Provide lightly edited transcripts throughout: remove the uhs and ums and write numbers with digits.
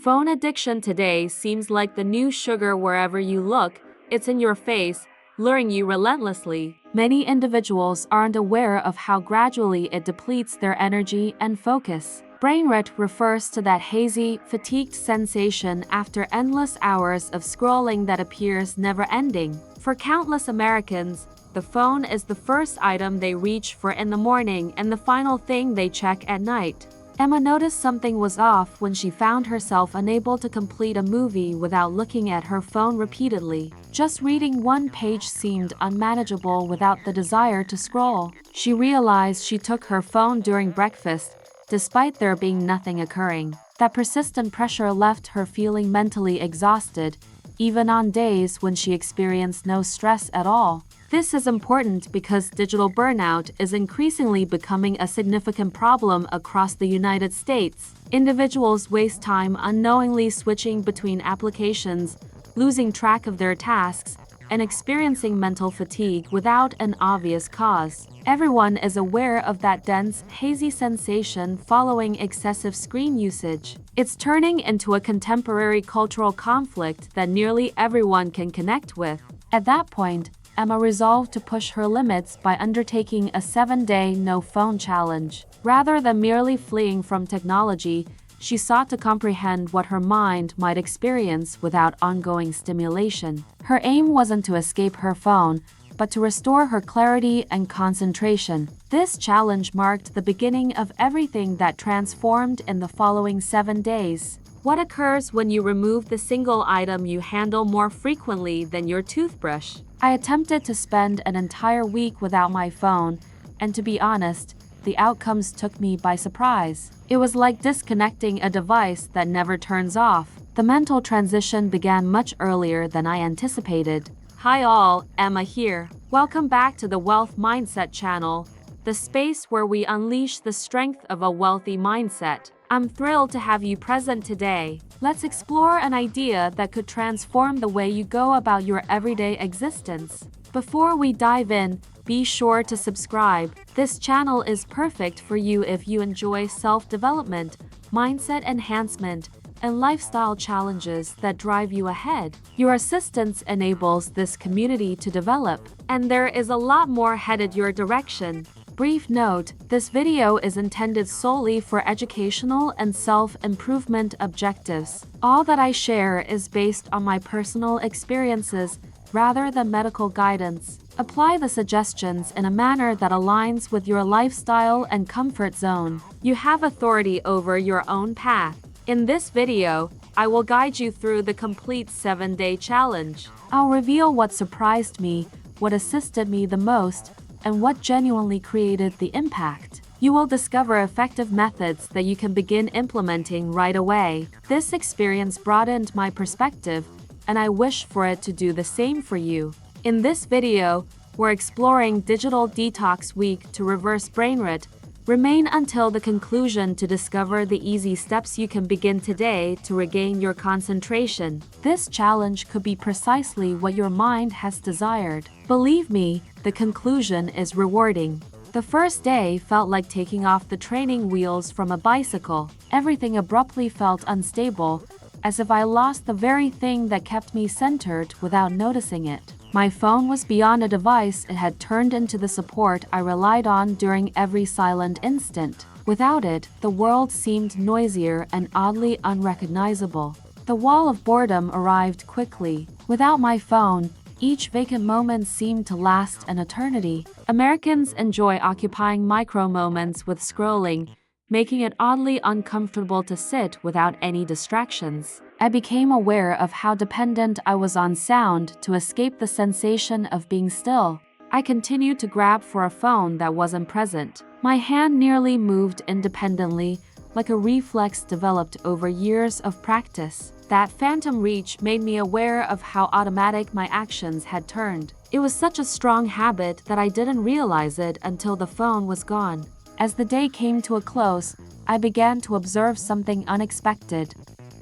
Phone addiction today seems like the new sugar wherever you look. It's in your face, luring you relentlessly. Many individuals aren't aware of how gradually it depletes their energy and focus. Brainrot refers to that hazy, fatigued sensation after endless hours of scrolling that appears never-ending. For countless Americans, the phone is the first item they reach for in the morning and the final thing they check at night. Emma noticed something was off when she found herself unable to complete a movie without looking at her phone repeatedly. Just reading one page seemed unmanageable without the desire to scroll. She realized she took her phone during breakfast, despite there being nothing occurring. That persistent pressure left her feeling mentally exhausted, even on days when she experienced no stress at all. This is important because digital burnout is increasingly becoming a significant problem across the United States. Individuals waste time unknowingly switching between applications, losing track of their tasks, and experiencing mental fatigue without an obvious cause. Everyone is aware of that dense, hazy sensation following excessive screen usage. It's turning into a contemporary cultural conflict that nearly everyone can connect with. At that point, Emma resolved to push her limits by undertaking a 7-day no-phone challenge. Rather than merely fleeing from technology, she sought to comprehend what her mind might experience without ongoing stimulation. Her aim wasn't to escape her phone, but to restore her clarity and concentration. This challenge marked the beginning of everything that transformed in the following 7 days. What occurs when you remove the single item you handle more frequently than your toothbrush? I attempted to spend an entire week without my phone, and to be honest, the outcomes took me by surprise. It was like disconnecting a device that never turns off. The mental transition began much earlier than I anticipated. Hi all, Emma here. Welcome back to the Wealth Mindset channel, the space where we unleash the strength of a wealthy mindset. I'm thrilled to have you present today. Let's explore an idea that could transform the way you go about your everyday existence. Before we dive in, be sure to subscribe. This channel is perfect for you if you enjoy self-development, mindset enhancement, and lifestyle challenges that drive you ahead. Your assistance enables this community to develop, and there is a lot more headed your direction. Brief note, this video is intended solely for educational and self-improvement objectives. All that I share is based on my personal experiences rather than medical guidance. Apply the suggestions in a manner that aligns with your lifestyle and comfort zone. You have authority over your own path. In this video, I will guide you through the complete 7-day challenge. I'll reveal what surprised me, what assisted me the most, and what genuinely created the impact. You will discover effective methods that you can begin implementing right away. This experience broadened my perspective, and I wish for it to do the same for you. In this video, we're exploring Digital Detox Week to reverse Brainrot. Remain until the conclusion to discover the easy steps you can begin today to regain your concentration. This challenge could be precisely what your mind has desired. Believe me, the conclusion is rewarding. The first day felt like taking off the training wheels from a bicycle. Everything abruptly felt unstable, as if I lost the very thing that kept me centered without noticing it. My phone was beyond a device, it had turned into the support I relied on during every silent instant. Without it, the world seemed noisier and oddly unrecognizable. The wall of boredom arrived quickly. Without my phone, each vacant moment seemed to last an eternity. Americans enjoy occupying micro-moments with scrolling, making it oddly uncomfortable to sit without any distractions. I became aware of how dependent I was on sound to escape the sensation of being still. I continued to grab for a phone that wasn't present. My hand nearly moved independently, like a reflex developed over years of practice. That phantom reach made me aware of how automatic my actions had turned. It was such a strong habit that I didn't realize it until the phone was gone. As the day came to a close, I began to observe something unexpected.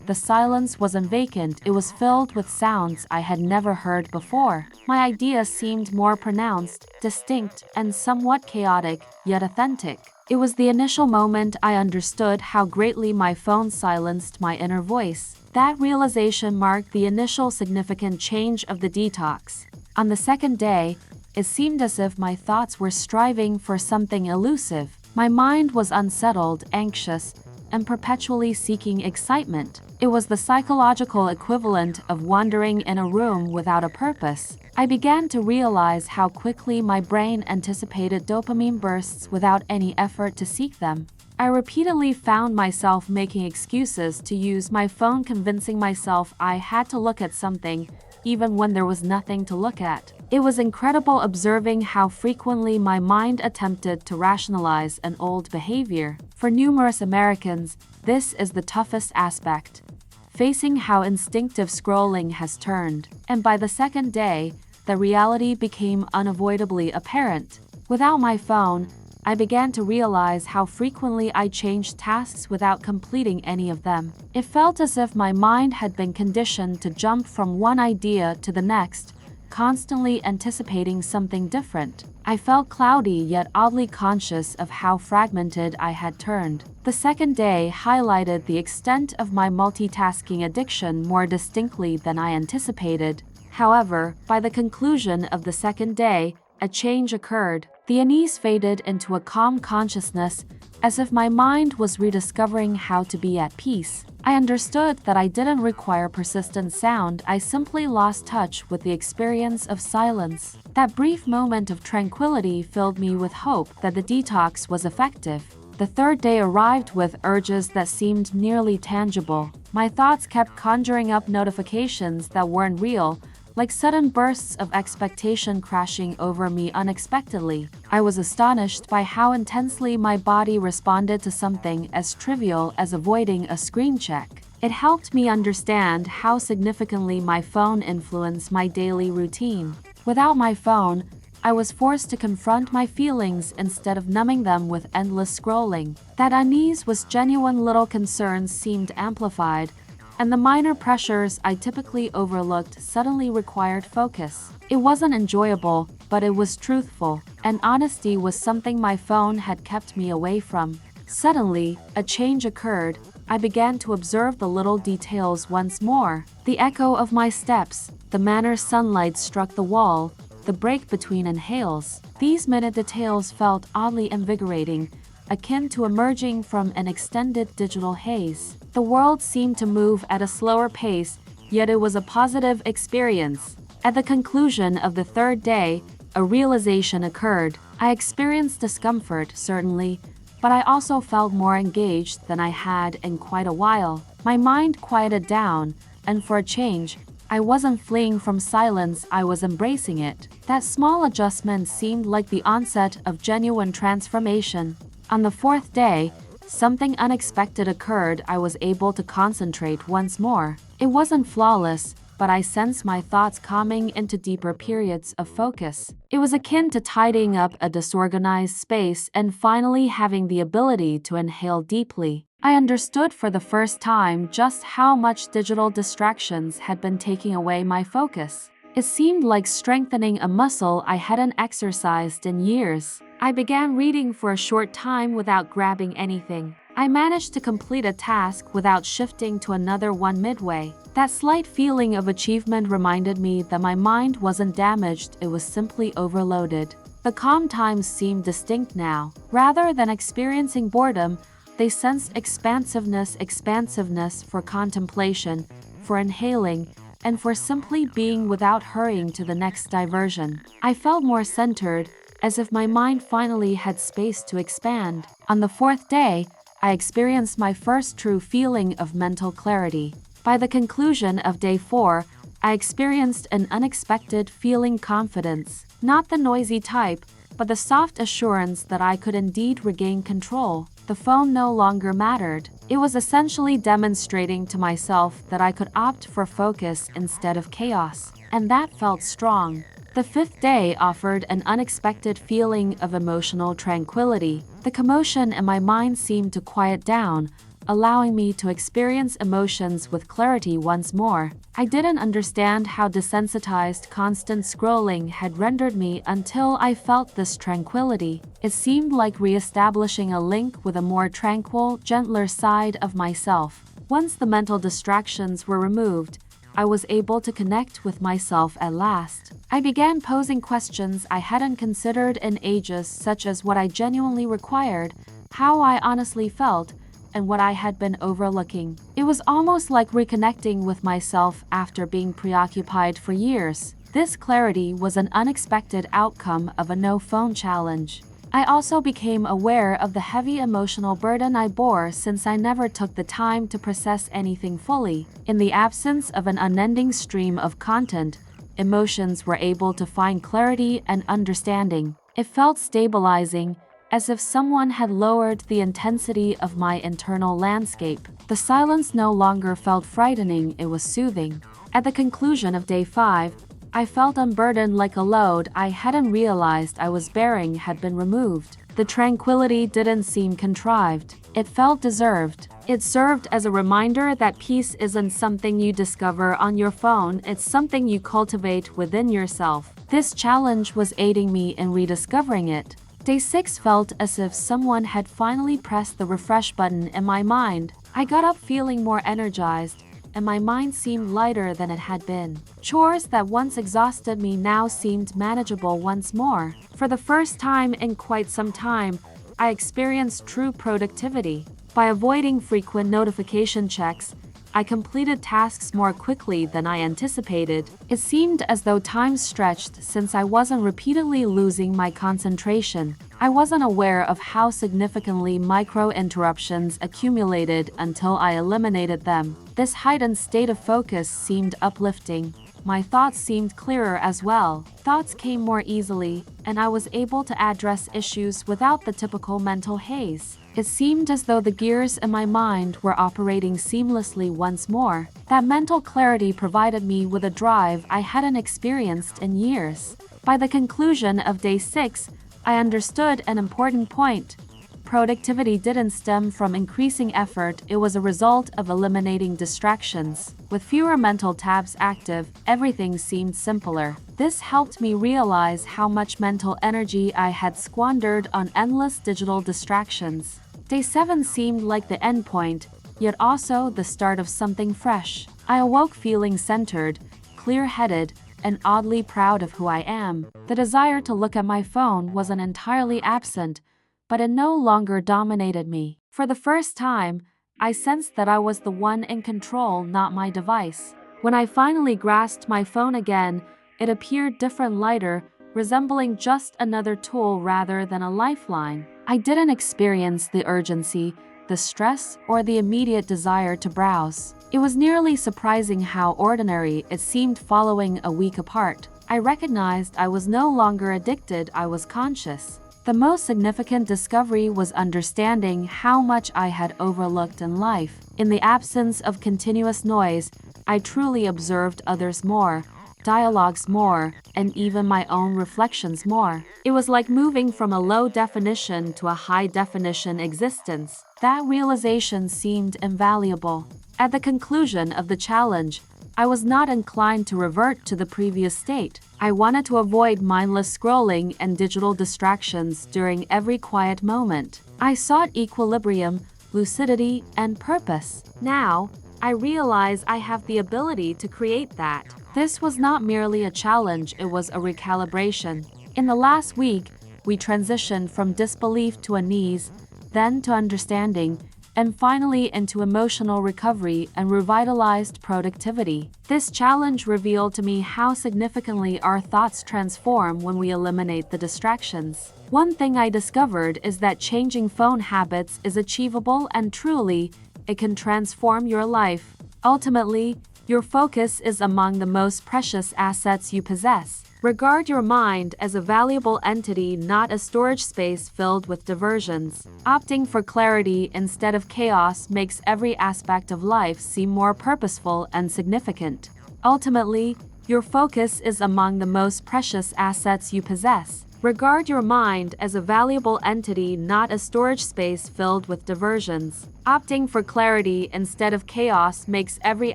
The silence wasn't vacant, it was filled with sounds I had never heard before. My ideas seemed more pronounced, distinct, and somewhat chaotic, yet authentic. It was the initial moment I understood how greatly my phone silenced my inner voice. That realization marked the initial significant change of the detox. On the second day, it seemed as if my thoughts were striving for something elusive. My mind was unsettled, anxious, and perpetually seeking excitement. It was the psychological equivalent of wandering in a room without a purpose. I began to realize how quickly my brain anticipated dopamine bursts without any effort to seek them. I repeatedly found myself making excuses to use my phone, convincing myself I had to look at something, even when there was nothing to look at. It was incredible observing how frequently my mind attempted to rationalize an old behavior. For numerous Americans, this is the toughest aspect, facing how instinctive scrolling has turned. And by the second day, the reality became unavoidably apparent. Without my phone, I began to realize how frequently I changed tasks without completing any of them. It felt as if my mind had been conditioned to jump from one idea to the next, constantly anticipating something different. I felt cloudy yet oddly conscious of how fragmented I had turned. The second day highlighted the extent of my multitasking addiction more distinctly than I anticipated. However, by the conclusion of the second day, a change occurred. The unease faded into a calm consciousness, as if my mind was rediscovering how to be at peace. I understood that I didn't require persistent sound, I simply lost touch with the experience of silence. That brief moment of tranquility filled me with hope that the detox was effective. The third day arrived with urges that seemed nearly tangible. My thoughts kept conjuring up notifications that weren't real, like sudden bursts of expectation crashing over me unexpectedly. I was astonished by how intensely my body responded to something as trivial as avoiding a screen check. It helped me understand how significantly my phone influenced my daily routine. Without my phone, I was forced to confront my feelings instead of numbing them with endless scrolling. That unease was genuine. Little concerns seemed amplified, and the minor pressures I typically overlooked suddenly required focus. It wasn't enjoyable, but it was truthful, and honesty was something my phone had kept me away from. Suddenly, a change occurred. I began to observe the little details once more. The echo of my steps, the manner sunlight struck the wall, the break between inhales. These minute details felt oddly invigorating, akin to emerging from an extended digital haze. The world seemed to move at a slower pace, yet it was a positive experience. At the conclusion of the third day, a realization occurred. I experienced discomfort, certainly, but I also felt more engaged than I had in quite a while. My mind quieted down, and for a change, I wasn't fleeing from silence, I was embracing it. That small adjustment seemed like the onset of genuine transformation. On the fourth day, something unexpected occurred. I was able to concentrate once more. It wasn't flawless, but I sensed my thoughts calming into deeper periods of focus. It was akin to tidying up a disorganized space and finally having the ability to inhale deeply. I understood for the first time just how much digital distractions had been taking away my focus. It seemed like strengthening a muscle I hadn't exercised in years. I began reading for a short time without grabbing anything. I managed to complete a task without shifting to another one midway. That slight feeling of achievement reminded me that my mind wasn't damaged, it was simply overloaded. The calm times seemed distinct now. Rather than experiencing boredom, they sensed expansiveness for contemplation, for inhaling, and for simply being without hurrying to the next diversion. I felt more centered, as if my mind finally had space to expand. On the fourth day, I experienced my first true feeling of mental clarity. By the conclusion of day 4, I experienced an unexpected feeling confidence, not the noisy type, but the soft assurance that I could indeed regain control. The phone no longer mattered. It was essentially demonstrating to myself that I could opt for focus instead of chaos, and that felt strong. The fifth day offered an unexpected feeling of emotional tranquility. The commotion in my mind seemed to quiet down, allowing me to experience emotions with clarity once more. I didn't understand how desensitized constant scrolling had rendered me until I felt this tranquility. It seemed like re-establishing a link with a more tranquil, gentler side of myself. Once the mental distractions were removed, I was able to connect with myself at last. I began posing questions I hadn't considered in ages, such as what I genuinely required, how I honestly felt, and what I had been overlooking. It was almost like reconnecting with myself after being preoccupied for years. This clarity was an unexpected outcome of a no-phone challenge. I also became aware of the heavy emotional burden I bore since I never took the time to process anything fully. In the absence of an unending stream of content, emotions were able to find clarity and understanding. It felt stabilizing, as if someone had lowered the intensity of my internal landscape. The silence no longer felt frightening, it was soothing. At the conclusion of day 5, I felt unburdened, like a load I hadn't realized I was bearing had been removed. The tranquility didn't seem contrived. It felt deserved. It served as a reminder that peace isn't something you discover on your phone, it's something you cultivate within yourself. This challenge was aiding me in rediscovering it. Day 6 felt as if someone had finally pressed the refresh button in my mind. I got up feeling more energized, and my mind seemed lighter than it had been. Chores that once exhausted me now seemed manageable once more. For the first time in quite some time, I experienced true productivity. By avoiding frequent notification checks, I completed tasks more quickly than I anticipated. It seemed as though time stretched since I wasn't repeatedly losing my concentration. I wasn't aware of how significantly micro-interruptions accumulated until I eliminated them. This heightened state of focus seemed uplifting. My thoughts seemed clearer as well. Thoughts came more easily, and I was able to address issues without the typical mental haze. It seemed as though the gears in my mind were operating seamlessly once more. That mental clarity provided me with a drive I hadn't experienced in years. By the conclusion of day 6, I understood an important point. Productivity didn't stem from increasing effort, it was a result of eliminating distractions. With fewer mental tabs active, everything seemed simpler. This helped me realize how much mental energy I had squandered on endless digital distractions. Day 7 seemed like the end point, yet also the start of something fresh. I awoke feeling centered, clear-headed, and oddly proud of who I am. The desire to look at my phone wasn't entirely absent, but it no longer dominated me. For the first time, I sensed that I was the one in control, not my device. When I finally grasped my phone again, it appeared different, lighter, resembling just another tool rather than a lifeline. I didn't experience the urgency, the stress, or the immediate desire to browse. It was nearly surprising how ordinary it seemed following a week apart. I recognized I was no longer addicted, I was conscious. The most significant discovery was understanding how much I had overlooked in life. In the absence of continuous noise, I truly observed others more, dialogues more, and even my own reflections more. It was like moving from a low-definition to a high-definition existence. That realization seemed invaluable. At the conclusion of the challenge, I was not inclined to revert to the previous state. I wanted to avoid mindless scrolling and digital distractions during every quiet moment. I sought equilibrium, lucidity, and purpose. Now, I realize I have the ability to create that. This was not merely a challenge, it was a recalibration. In the last week, we transitioned from disbelief to unease, then to understanding, and finally into emotional recovery and revitalized productivity. This challenge revealed to me how significantly our thoughts transform when we eliminate the distractions. One thing I discovered is that changing phone habits is achievable, and truly, it can transform your life. Ultimately, your focus is among the most precious assets you possess. Regard your mind as a valuable entity, not a storage space filled with diversions. Opting for clarity instead of chaos makes every aspect of life seem more purposeful and significant. Ultimately, your focus is among the most precious assets you possess. Regard your mind as a valuable entity, not a storage space filled with diversions. Opting for clarity instead of chaos makes every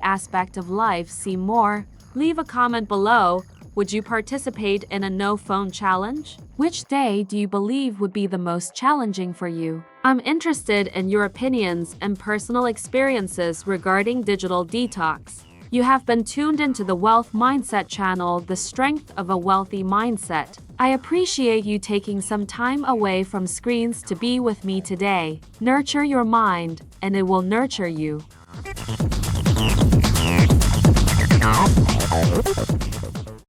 aspect of life seem more. Leave a comment below. Would you participate in a no-phone challenge? Which day do you believe would be the most challenging for you? I'm interested in your opinions and personal experiences regarding digital detox. You have been tuned into the Wealth Mindset channel, the strength of a wealthy mindset. I appreciate you taking some time away from screens to be with me today. Nurture your mind, and it will nurture you.